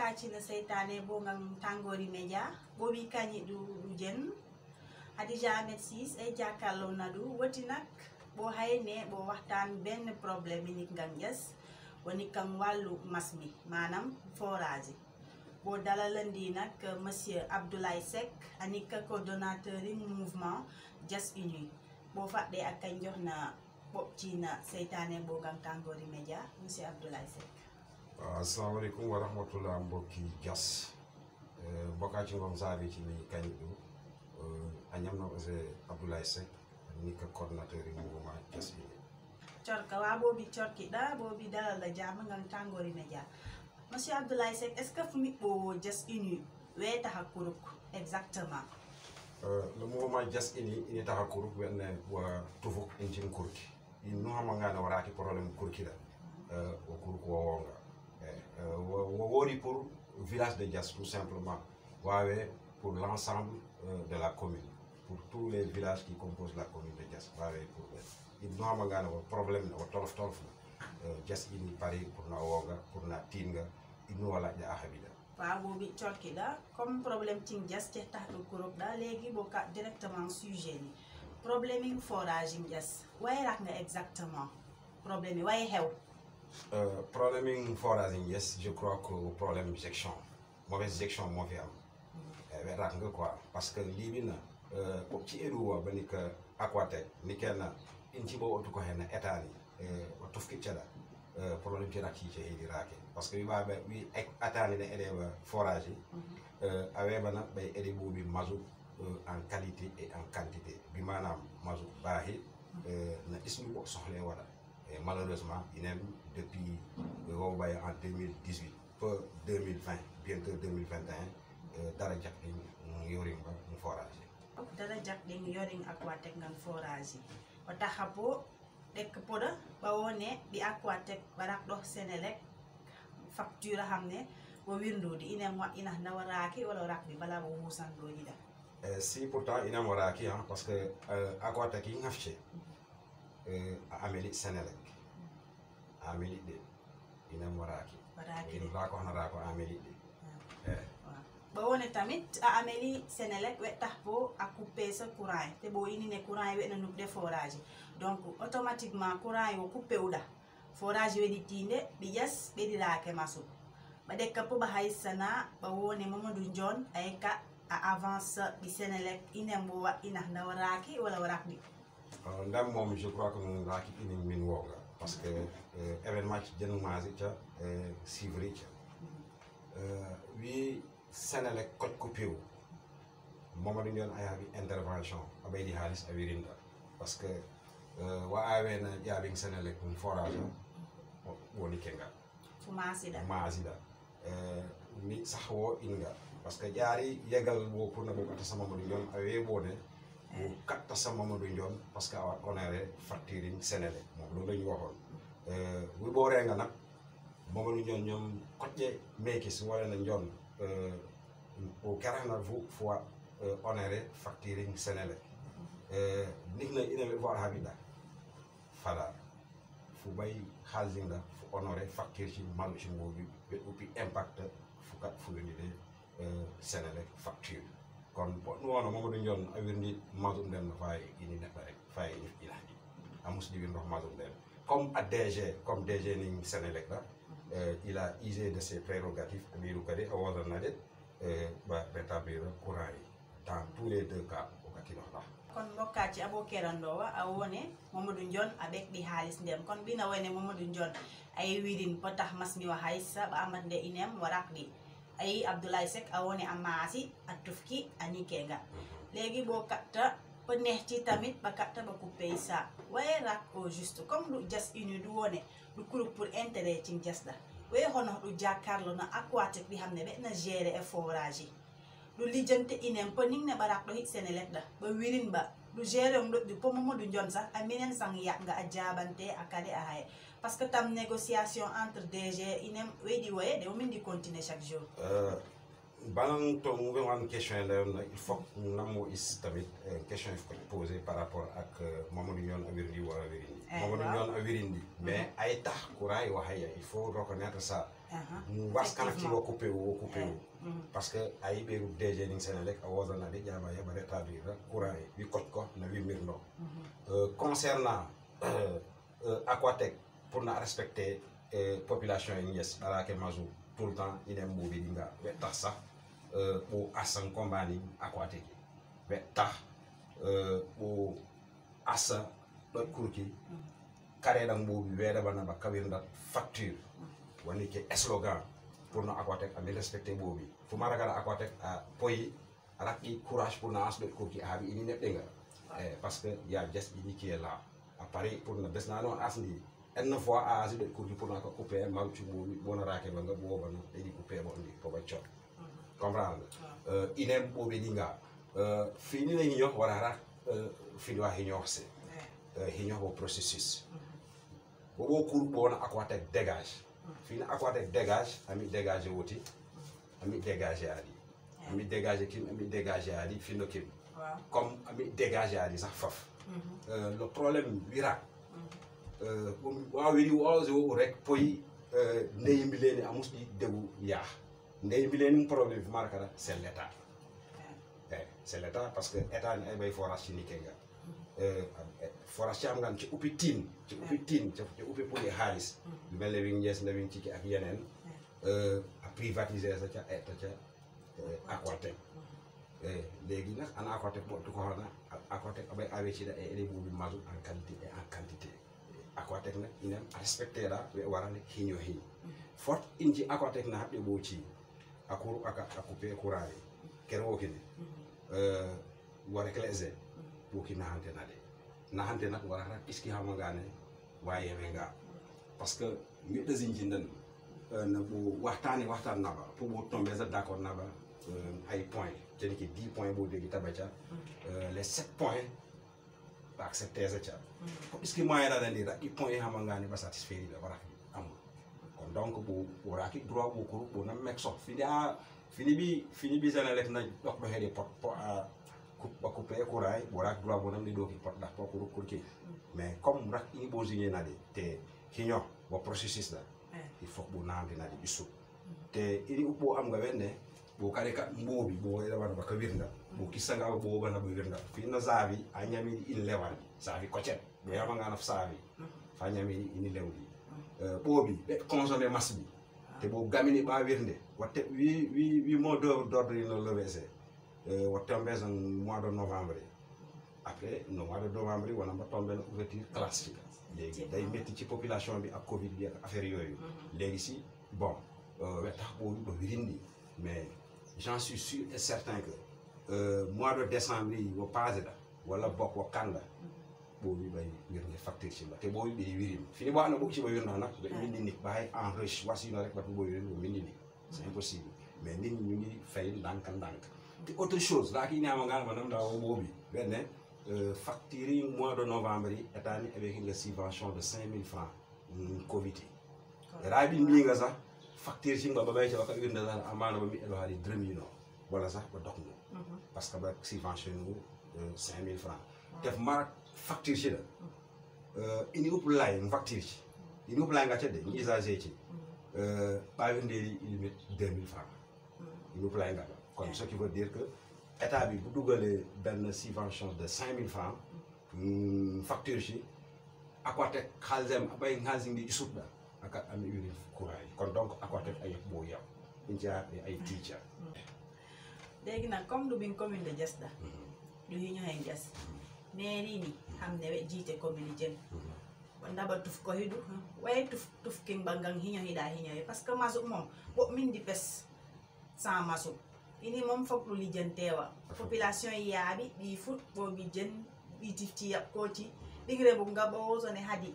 kacina seytane bo ngam tangori media bobi kañi du jen Hadija Ahmed Ciss ay jàkkaarloo na du wati nag boo hayne boo waxtaan benn problème yi nit ngan jas woni kam wàllu mas mi maanaam forage boo dalalandi nag monsieur Abdoulaye Seck anika coordonnateur yi mouvement Just Uni boo fàddee ak kañ jox na bopp ci na seytaane boo ngam tangori media monsieur Abdoulaye Seck. Assalamu alaikum wa rahmatullah mbokki jas mbokkaci ngom saabi ci mi kañiɗo a ñamno ose Abdoulaye Seck ni ka coordinateur mouvement Just Uni corka wa bobi corkiɗa bobi dalal la jama ngam tangori media monsieur Abdoulaye Seck est ce que fumi ɓo Just Uni weta hakkuruk exactement le mouvement Just Uni ini taxa kuruk wenne wa tufuk incin kurki in nu xamangane waraki problème kurkida wo kuruk wowonga wo wori pour village de Diass tout simplement wawe pour l'ensemble de la commune pour tous les villages qui composent la commune de Diass wawe pour in nu xamangane wo problème wo tolof tolof Just Uni pari pour na wonga pour na tinga inu wala ja ahabida waaw boobi corkiɗa comme problème ting Diass ce tax ɗo korokɗa léegi bo ka directement sujet ni problème ing forage ing Diass way rak nga exactement problème yi way xew problème forage ing Diass je crois que problème gestion mauvaise gestion moo fi am rak nga quoi parce que lii bi na ci eruwa ba ni que Aquatech ni kenn in ci bo otu ko hen état ni o tofki caɗa problème ci rakki ce heedi raake par ce que wiɓaɓe wi atani ne eɗeɓa forage a weɓana ɓay eɗe ɓuuɓi mazout en qualité et en quantité bi manam mazout baahi na isnu ɓo sohle waɗa et malheureusement inen depuis wo ɓay en 2018 peu 2020 bientôt 2021 dara jakɗin yorimba forage dara jakɗin yoring Aquatech ngan forage o taxa bo ɗekk poɗa ɓawone ɓi Aquatech ɓarak ɗo Senelec facture hamne wo wirndudi inen ina nawaraki wala rakbi bala bo wusan do yida si pourtant ina waraki hein parce que Aquatech yi ngafce ameli Senelec ameli de ina waraki rako hana rako ameli de ɓawone tamit a ameli Senelec we tax bo a coupé sa courant te bo inine courant we na nupde forage donc automatiquement courant yo coupé uɗa forage weɗi tinde ɓe Diass ɓeɗirake masu ɓa ɗekka po ɓa haysana ɓa wone Mamadou Ndione ayka a avance ɓi Senelec inen bo ina ndawaraki wala warakɓi ndam mom je crois que mon raki inin min woga parce que événement ci jenumasi ca suivre ca wi Senelec koc coupé u Mamadou Ndione ayaɓi intervention a ɓeydi haalis a wirinta parce que wa awena ƴaɓing Senelec ɗum forage o woni kengal masida mi sah wo inga par ce que ƴaari yegal wo pour na ɓo katta sa Mamadou Ndione a weeɓone o katta sa Mamadou Ndione par ce que a wat honoré facture in Senelec moom loolu lañu waxoon wi ɓo renga nak Mamadou Ndione ñoom koƴƴe mekis walena Ndione o kerana fo wat honoré facture in Senelec nigna ina ɓe fo aɗa haɓiɗa fada fu ɓay haalinga fu honoré facture ci malu ci mboɓi ɓe uppi impact fukat fuɗonide Senelec facture kon ɓoɗɗum wono Mamadou Ndione a wirndi masoum nden no fawi ini neɗɗo rek fawi ina haɗi a musɗi wirndox masoum nden comme a DG comme DG ning Senelec ɗa il a usé de ses prérogatives ɓiru kadi a wosannade ɓa rétablir courant yi dans tous les deux cas o gatinoɗa kon mbokkaci abo kerandowa a wone Mamadou Ndione a ɓekɗi haalis ndem kon mbina wone Mamadou Ndione ay wirin potax masmiwa haysa ɓa amat nde inem warakɗi ayi Abdoulaye Seck a wone a maasi a tufki a nikenga léegi bo katta po nexci tamit ɓa katta ɓa coupé sa waye rak au juste comme ɗu Just Uni ɗu wone ɗu kuruk pour intérêt cin Diass ɗa waye hono ɗu jakarlo na Aquatech ɗi hamne ɓe na gérer e forage ɗu lijante inen po ning ne ɓarak ɗo hit Senelec ɗa ɓa wirin ɓa ɗu gérer um ɗoɗɗi po Mamadou Ndione sax a minen sang yaɓga a jabante a kade a haye par ce que tam négociation entre DG inen weɗi woye de omin di continuer chaque jour banan to mu wan question la il faut namo is tamit question il faut poser par rapport ak Mamadou Ndione a wirndi wala wirindi Mamadou Ndione a wirindi mais ay tax courant yo haya il faut reconnaître ça waskana ci wo coupé parce que ay ɓeeru DG ning Senelec a wosanade ƴama yaɓa rétablir courant e wi koc ko no wi mirno concernant Aquatec pour na respecter population e yes ɓarake masu tout le temps inen mbuuɓi ɗi nga ɓe tax sax ɓo asan combani Aquatec ɓe tax ɓo asa ɗoɗ kurki kareɗan mbuuɓi weeɗaɓana ɓa kawirdat facture woni ke slogan pour no Aquatec ami respecté ɓooɓi fo mara gara Aquatec a poyi a raɓɓi courage pour no asɓe kurki a haaɓi ini neɗɗenga parce que ya jes ini qui est là a pari pour no besna noon asndi une fois a asi ɗoɗ kurki pour no ko coupé mawcu ɓooɓi wonarake ɓanga ɓoɓano ɗeɗi coupé ɓo ndi poɓa cot comprendre inen ɓooɓi ɗi nga finine hiño wara rak finwa hiñoxse hiñox ɓo processus ɓoɓo cour ɓona Aquatec dégage fina Aquatec dégage ami dégagé woti ami dégagé aɗi ami dégagé kim ami dégagé aɗi fino kim comme ami dégagé aɗi sax faf le problème wira wa wiri wawse wo rek poyi ndeyi mbileni a musɗi degu yaax ndeyi mbileni probléme fi mara kata c'est l'état c'est l'état parce que état ni ay ɓay forage cini kenga forage cam ngan ci uppi tin ci uppi puli haalis lu mel ne wing ñees na wing ciki ak yeneen a privatiser sa ca eta ca Aquatec léegi nag an Aquatec ɓotu ko xona Aquatec aɓay awecida e ele ɓuuɓi masu en qualité et en quantité Aquatec nag inen a respecté ɗa ɓe warande hiño hiñ fort in ci Aquatec na haɓɓe ɓooci a cour a coupé courant e kene wokine wara clésé ɓooki nahantenade nahante nag wara rak iski hamagane wayewe nga parce que miɗɗo zinjinden no ɓo waxtaan naɓa pour ɓo tombe sa d' accord naɓa ay point jeni ki 10 point ɓo degi taɓa ca les 7 point ɓa accepté sa ca ko iski moyenade ndi raɗɗi point hamagane ɓa satisfaire ɓe waraki amul kon donc ɓo raki droit ɓo koru ɓo nam mek soh fini ɓi Senelec na ɗokɗo heeɗe pot ba coupé courant yi bo rak droit bo nam ni do ki pot ndax to ko kurki mais comme rak ini bo signé na de te hiño bo processus da il faut bo namde na de bisu te ini bo am nga wenne bo kare ka mbobi bo ila wana ba ka wirnda bo kisanga bo bana bo wirnda fi na zavi a nyami il lewal zavi kocet bo yama nga naf savi fa nyami ini lewdi bobi be consommer masse bi te bo gamini ba wirnde watte wi mo d'ordre no levese wa tombé en mois de novembre après no mois de novembre wala ba tombé na ouverture classique léegi day métti ci population bi ak Covid bi ak affaire yooyu léegi si bon we tax boobu ba wirindi mais j'en suis sûr et certain que mois de décembre yi wo passé da wala bokk wo kanda boobu bay wirnde facture ci la te boobu ɓe wirim fini bo anda bokk ci ba wirnda nag ɓe mindi nit ba hay en riche wasino rek batu bo wirin bo mindi nit c'est impossible mais nit ñi ñu ngi fay ndànk te autre chose la ki ñama ngal manam da wo bobi benn facture mois de novembre état ni avec une subvention de 5000 francs Covid rabi mbi nga sax facture ci nga ba bay ci waka wirnda dal amana ba mi elo hali dremino wala sax ba dokno parce que ba subvention nu 5000 francs def mar facture ci la ini up lay facture ci ini up lay nga ci de ni usagé ci ba wirndeli limite 2000 francs ini up lay nga comme ce qui veut dire que état bi bu dugalee benn subvention de 5000 francs facture ci Aquatec xaalisam bay xaalis di isutda ak am urine courant yi kon donc Aquatec ay boo yaw inja ay teacher léegi nag comme du bin commune de Diass da du hiño hen Diass mairie ni hamne ɓe jiite commune jen ndaba tuf ko hidu way tuf king bangang hiño hida hiño parce que masu mom bo min di pes sans masu ini mom fok lu lijantewa population yaaɓi ɓi fut ɓoɓi jen ɓi tifti yaɓ koti ɗigre bo nga ɓowosone haadi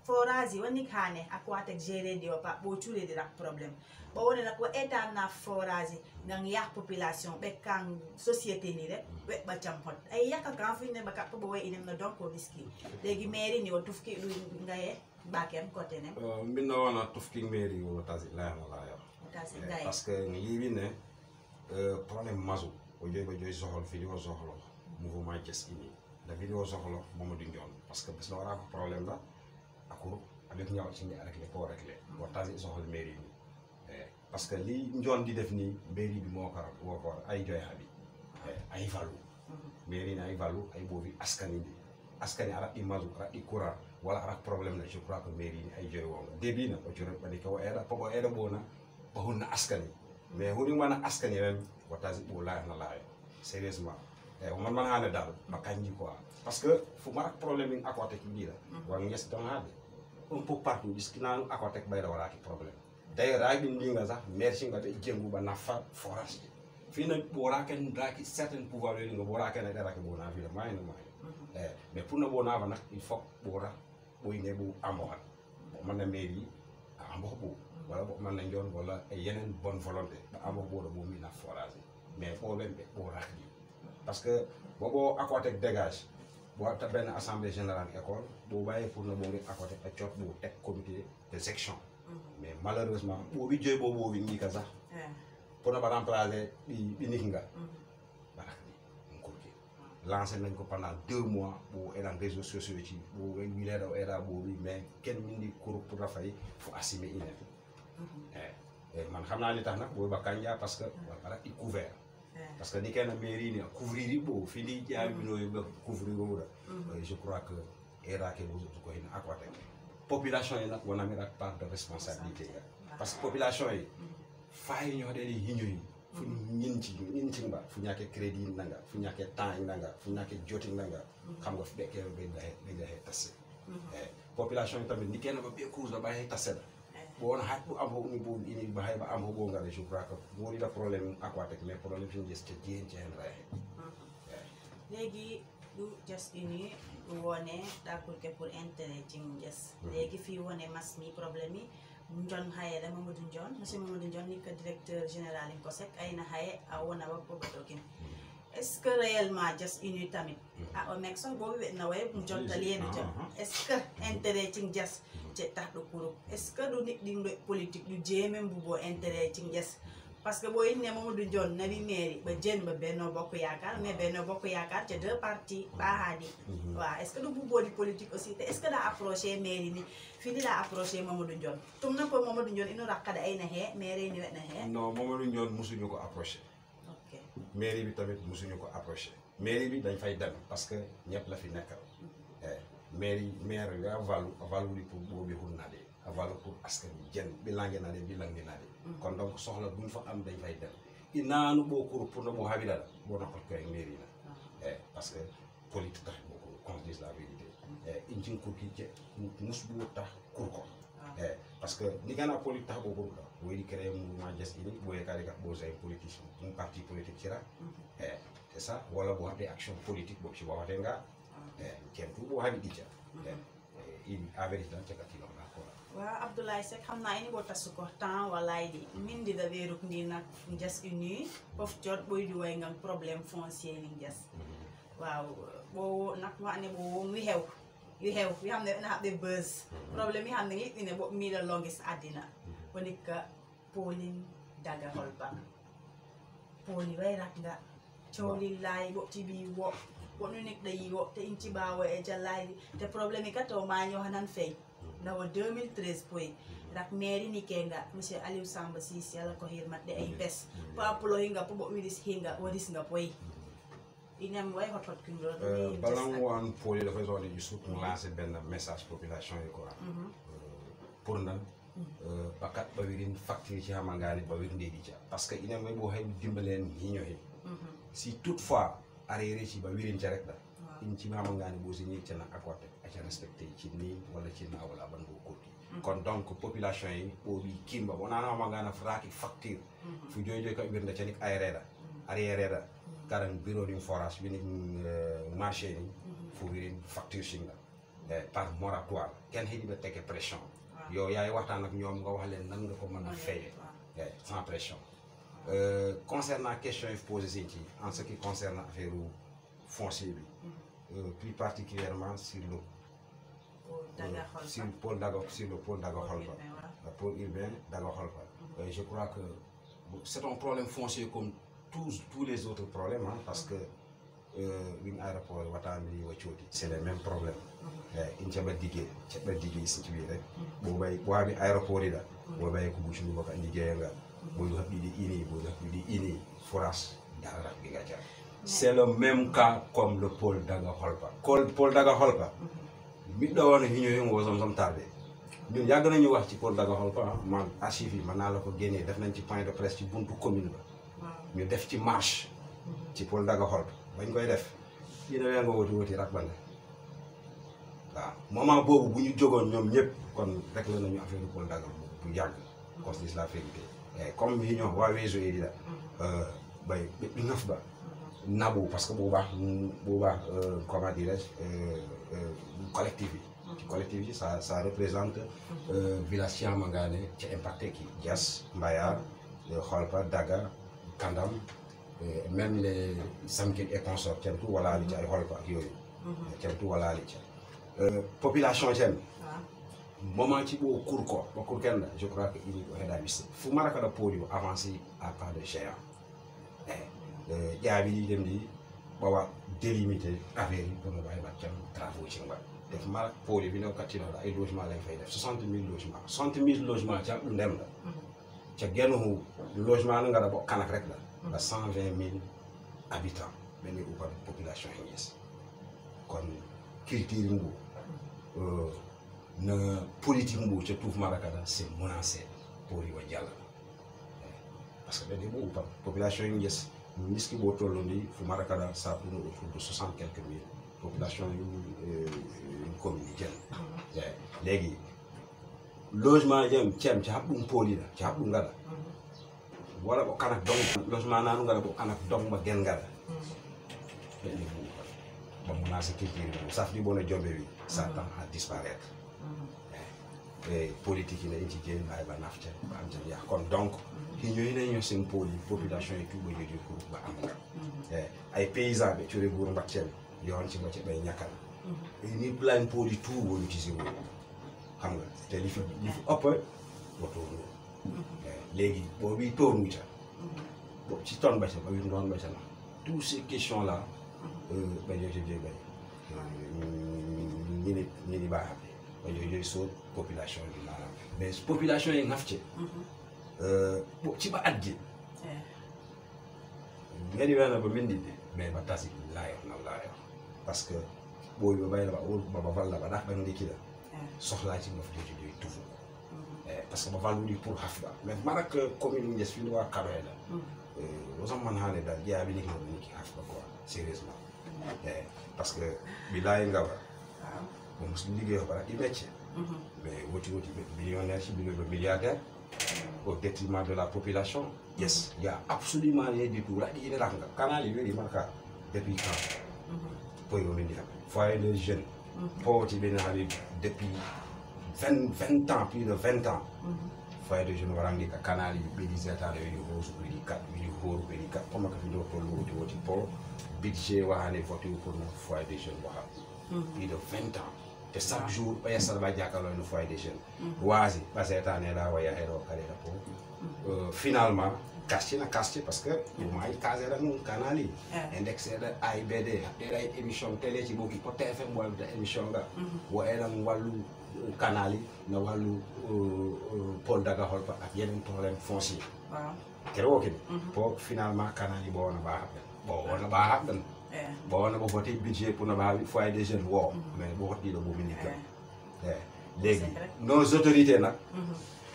forage woni hane Aquatec géré di o pa ɓo cuuredi rak probléme ɓo woni nak wo état na forage ngan yak population ɓe kan société ni rek ɓe ɓaccam hot ay yakka kan finne ɓa kaɓɓo ɓo way inem no donc o riski léegi mairie ni o tufki ɗu ngaye ɓaken côté nem mbinno wona tufki mairie o tasi layano layo parce que yiwine problème masu o joyi ba joyi sohol fini o sohlo mouvement Diass ini da fini o sohlo Mamadou Ndione parce que bis no wara ko problème la ako avec ñaw ci ñi régler ko régler waxtaan soxal mairie ni parce que li njoon di def nii mairie bi moo ko ay joy habi ay valu mairie ni ay valu ay boobi askani ara imazu ara ikura wala ara problème la je crois que mairie ni ay joy wonga début na ko ci rek bani ko era popo era bona ba hunna askani mais huni mana askani ren watazi bo la na la sérieusement man hana dal ma kanji quoi parce que fu ma ak problème à côté ki dira wa nges don hade un peu partout diskinanu à côté bay la wala ki problème d'ailleurs ay bin dinga sax merci nga te jengu ba nafa forage fi na bora ken draki certain pouvoir li nga bora ken dara ki bona fi la may na may mais pour na bona va nak il faut bora boy ne bu amoxal man na mairie amox bu wala bo man na ndion wala ay yenen bonne volonté ba amox bo do bo mi na forage mais problème be bora ki parce que bobo à côté dégage bo ta ben assemblée générale école bo baye pour na bo ngi à côté ak ciot bo tek comité de section mais malheureusement bo bi joy bobo wi ngi ka sax pour na ba remplacer bi nit nga barak ni ko ki lancé nañ ko pendant 2 mois bo et dans réseaux sociaux ci bo wi lé daw era bo bi mais ken mindi cour pour la fay faut assumer ine man xamna li tax nak bo ba kanja parce que wala il couvert parce que ni kenn mairie ni couvrir yi bo fi li jaay bi noy ba couvrir wo da je crois que era ke bo ko ina aquatek population yi nak wona mi rak part de responsabilité parce que population yi fay ñoo de di hiñu yi fu ñin ci ba fu ñaké crédit nanga fu ñaké temps nanga fu ñaké joti nanga xam nga fu bekke be da tassé population yi tamit ni kenn ba be cause ba hay tassé bon hat bu am ho ni bo ini ba hay ba am ho bo ngale je crois que mo di da problème aquatique mais problème fi gis ci jeen ci hen ray légui du just ini woné d'accord que pour intérêt ci ngess légui fi woné mas mi problème yi Njon haye da Mamadou Njon monsieur Mamadou Njon ni que directeur général in COSEC ay na haye a wona ba ko tokin est-ce que réellement just ini tamit a o mek so bo na way Njon talien Njon est-ce que intérêt ci ngess ci tax do kuro est-ce que do nit di politique du jéme mbubo intérêt ci ngess parce que boy ne Mamadou Njon na bi mairie ba jenn ba Benno Bokk Yaakaar mais Benno Bokk Yaakaar ci deux partis ba hadi wa est-ce que do mbubo di politique aussi est-ce que da approcher mairie ni fini la approcher Mamadou Njon tum na ko Mamadou Njon ino rakada ay na he mairie ni wet na he non Mamadou Njon musuñu ko approcher OK mairie bi tamit musuñu ko approcher mairie bi dañ fay dem parce que ñepp la fi nekkal maire ya valu pour bobi hunade avalu pour askan jen bi langé na bi langé na kon donc soxla buñ fa am dañ fay dem inanu bokur pour no bo habida bo na ko mairie la parce que politique tax boko qu'on dise la vérité injin ko ki ci musbu tax kur ko parce que ni gana politique tax boko la boy di créer mouvement gest ini boy ka di bo say politicien un parti politique ci ra c'est ça wala bo des actions politiques bo ci waxate nga ken tu bo habi ditia il a vérité ci ka ci lo na ko wa Abdoulaye Seck xamna ini bo tasuko temps walay di min di da veruk ni nak just uni pof jot boy di way ngam problème foncier ni just waaw bo nak wa ne bo wi xew yu xamne na habde buzz problème yi xamne ngi ne bo mi la longis adina wonika polin daga holba poli way rak nga choli lay bo ci bi wo nu nek day wo te inci bawo e jalay te problème ka to ma ñoo hanan fay na wa 2013 poy rak mairie ni kenga monsieur Aliou Samba Cissé yalla ko hirmat de ay bes pa polo hinga po bo widis hinga wadis nga poy inem way hot kingo balang wan poli da fay zone yusuf mu lancer ben message population yi quoi pour nan bakat ba wirin facture ci hamangani ba wirin de ditia parce que inem way bo hay dimbalen ñi ñoy si toutefois arrière ci ba wirin ci rek da in ci hamangani bo ci ñi ci na accordé ci respecté ci ni wala ci na wala ban bo ko kon donc population yi bo bi kimba wona na hamangana fraki facture fu joy ka wirnde ci nik arrière karan bureau du forage bi ni marché ni fu wirin facture singa par moratoire ken hedi be teke pression yo yaay waxtaan ak ñoom nga wax leen nan nga ko mëna fayé sans pression concernant question yi posé ci en ce qui concerne affaire foncier bi plus particulièrement sur le pôle d'Agakholpa pôle urbain d'Agakholpa je crois que c'est un problème foncier comme tous les autres problèmes hein, parce que wing aéroport watambi waccoti c'est les mêmes problèmes in caɓat digue si ciwi rek ɓoɓay ɓowaɓi aéroport ida ɓoɓay ko ɓucuni baka andi jeeyanga ɓoyɗo haɓɓiɗi ini ɓoyɗo haɓɓiɗi ini forage dararak ɗi gacca c'est le même cas comme le pôle Daga Holpa pôle Daga Holpa ɓiɗɗo wona hiñoyi ngo som tardé ñun yàgg nañu wax ci pôle Daga Holpa man archive yi mën naa la ko génnee def nañ ci point de presse ci buntu commune ba ñu def ci marche ci pôle Daga Holpa bañ koy def dina wee nga woti rak bande waaw moment boobu bu ñu jógoon ñoom ñëpp kon rek la nañu affaire du pôle Daga bu yàgg qu'on se dise la vérité comme union waa weeso yi di la bay ɓi ngaf ba nabu parce que boobaa comment dirais-je collectif yi ci collectif yi ça représente village Siamangane ci impacté ki Diass Mbayar Holpa Daga Kandam même les Samkin et consorts Cemtu wala li ci ay Holpa ak yooyu Cemtu wala li ci population Cem moment ci ɓo Kourko ba Kourkenda je crois que ini ko heeɗa wisse fu marakala pooli o avancé à pas de géant ƴaaɓi ɗem ɗi ɓawa délimité affaire yi pour no wawi waccam travaux ci mbaɗ def marak pooli wino kattinoɗo ay logement lay fay def 60 000 logement 60 000 logement cam ɗum ndemɗa ca gueno logement no ngaɗa ɓo kanak rek ɗa ba 120 000 habitants ɓeni upat population e Thiès kon culture ngu no politique ngu ca tuuf marakada c'est menacé pooli o jalla parce que ɓeni ɓo upat population e Thiès miski ɓo tollondi fu marakada ça tourne autour de 60 quelques mille population commune Jem léegi logement Jem Cem ci haɓɗum pooliɗa ci haɓɗum ngaɗa wala ɓo kanak dong logement nanu ngaɗa ɓo kanak dong ba gen ngaɗa ɓeɗi fu ba menacé culture mum safdi bono jomɓe wi ça tend à disparaître e politique ina inti jeeyi mbawi ba nafte ba am tan yaha kon donc hiñoyinaño sen pooli population e tuuɓo jogi pour ba am nga ay paysan ɓe cori bour mbaccen yonci bacce ɓay ñakkana ni plan pooli tout woni tisi wo xam nga te li fi ëpp wo toonu léegi boo wi toonuta bo ci ton bacce ba wim doon bacce na tous ces questions là ɓe jojoje ɓay ñini ba haɓe ɓe jojoy so population ɗi maanaam mais population e ngafce ɓo ciɓa adje ngadi wena ba mendiɗe mais ba tasi laayo na laayo par ce que ɓooyi ɓe ɓayla ɓa valla ɓa ɗaɓɓan ndekkiɗa sohlaji ngof jojojoy tufu par ce que ɓa valluɗi pour hafɗa mais marak commune Thiès fiɗo wa kaɗoyɗa wosam man hande dal ƴeyaɓi niki noɗo niki hafɗa quoi sérieusement par ce que ɓi laayi ngawa bo muslim liggéey ko ɓaɗa ɗi mecce mais woti ɓe millionnaire ci ɓe milliardaire au détriment de la population. Yes, il y a absolument rien du tout. Là, il est là. Canal, il est marqué depuis quand? Pour y revenir. Foyer de jeunes. Pour y venir depuis 20 ans, plus de 20 ans. Foyer de jeunes, on va dire que Canal, il est 17 ans, il est rose, il est 4, il est rose, il est 4. Comment que pour le pour budget, on va voter pour le foyer de jeunes. Plus de 20 ans. Et chaque jour, il y a un foyer des jeunes. Wazi, parce que cette année-là, il y a un finalement, caché parce que il y a un casé dans le canal, indexé de AIBD, il y a une émission télé qui est pour TFM, une émission là, où il y a un canal, il y a un pôle Daga Holpa, il y a un problème foncier. Pour finalement, le canal, il y a un bon on a voté budget pour le foyer des jeunes mais beaucoup de nos autorités là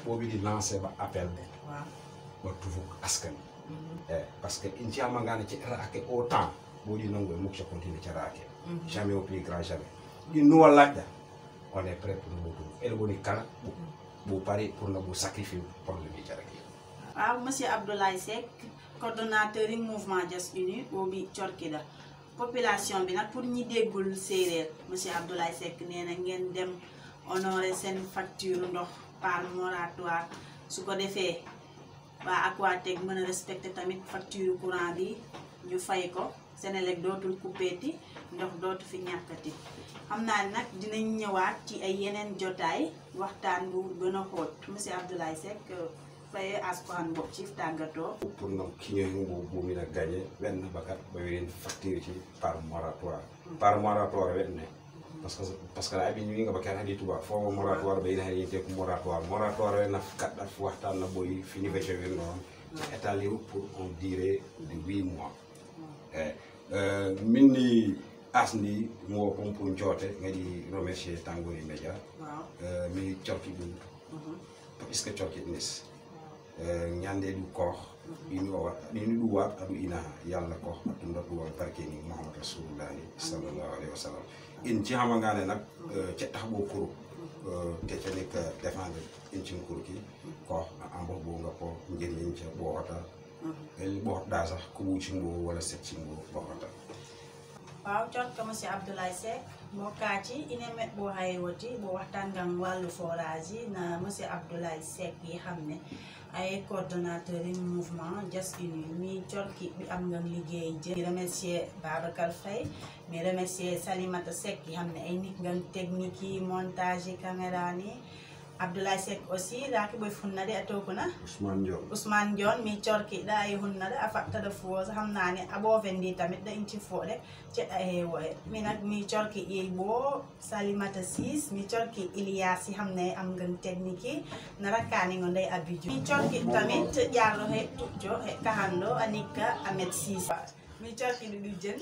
pour lancer un appel pour tout askan parce que Siamangane ci raake autant boo di nangu mu ci continuer ci raake jamais au plus grand jamais di nous laaj on est prêt pour nous et le boni kan bu pare pour nous sacrifier problème bi ci rek monsieur Abdoulaye Seck coordonnateur du mouvement Just Uni boobu Corkida population bi nag pour ñi déggul séeréer monsieur Abdoulaye Seck nee na ngeen dem honorer seen facture ndox par moratoire su ko defee waa Aquatech mën a respecter tamit facture courant bi ñu fay ko Senelec dootul coupeeti ndox dootu fi ñàkkati xam naa nag dinañ ñëwaat ci ay yeneen jotaay waxtaan bu gën a xóot monsieur Abdoulaye Seck faye aspan bob ci tagato pour non kiñoy bo mi na gagner ben bakat ba wirin facture ci par moratoire wenne parce que la abi ñu nga bakkan hadi tuba fo moratoire be ina yite ko moratoire na kadda fu waxtan na boy fini vete wen non étalé pour on dirait de 8 mois minni asni mo ko pour njoote ngadi remercier Tangori Media mi ciorki dum est-ce que ciorki nis ñande du ko ini duwa adu ina yalla ko ndo duwa barke ni Muhammad Rasulullah sallallahu alaihi wasallam in ci xamangane nak ci tax bo kuru te ci nek défendre in ci kuru ki ko ambo bo nga ko ngir ñin ci bo hota el bo da sax ku bu ci ngo wala set ci ngo bo hota waaw ciot ko monsieur Abdoulaye Seck mo kaati ine met bo haywoti bo waxtan ngam walu forage na monsieur Abdoulaye Seck yi xamne ay coordonnateur du mouvement Just Uni mi ciorki bi am ngam liggéey je remercier Babacar Faye mais remercier Salimata Seck yi xamne ay nit ngam technique yi montage caméra ni Abdoulaye Seck aussi la ki boy funna de atokuna Ousmane Dione mi ciorki da ay hunna da afata da fo xamna ne abo vendi tamit da inci fo de ci ay woy mi nak mi ciorki yi bo Salimata Sis mi ciorki Ilias yi xamne am ngam technique na rakani ngonday abidjo mi ciorki tamit jaarlo he tujo he kahando anika Ahmed Sis mi ciorki du jeun